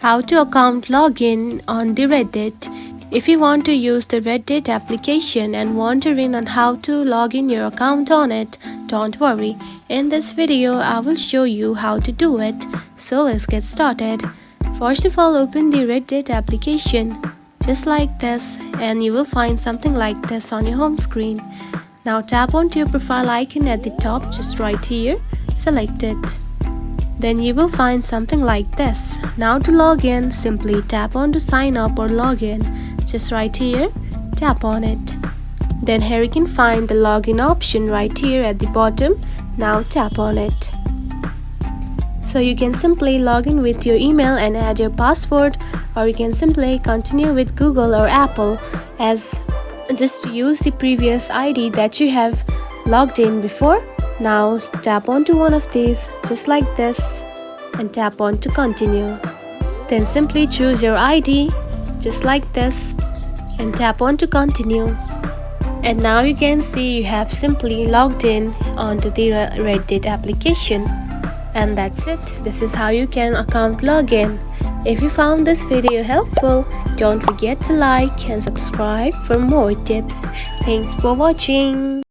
How to account login on the Reddit. If you want to use the Reddit application and wondering on how to log in your account on it, don't worry. In this video, I will show you how to do it. So let's get started. First of all, open the Reddit application just like this, and you will find something like this on your home screen. Now tap onto your profile icon at the top, just right here. Select it. Then you will find something like this. Now to log in, simply tap on to sign up or log in. Just right here, tap on it. Then here you can find the login option right here at the bottom. Now tap on it. So you can simply log in with your email and add your password, or you can simply continue with Google or Apple as just use the previous ID that you have logged in before. Now tap onto one of these just like this and tap on to continue. Then simply choose your ID just like this and tap on to continue. And now you can see you have simply logged in onto the Reddit application. And that's it. This is how you can account login. If you found this video helpful, don't forget to like and subscribe for more tips. Thanks for watching.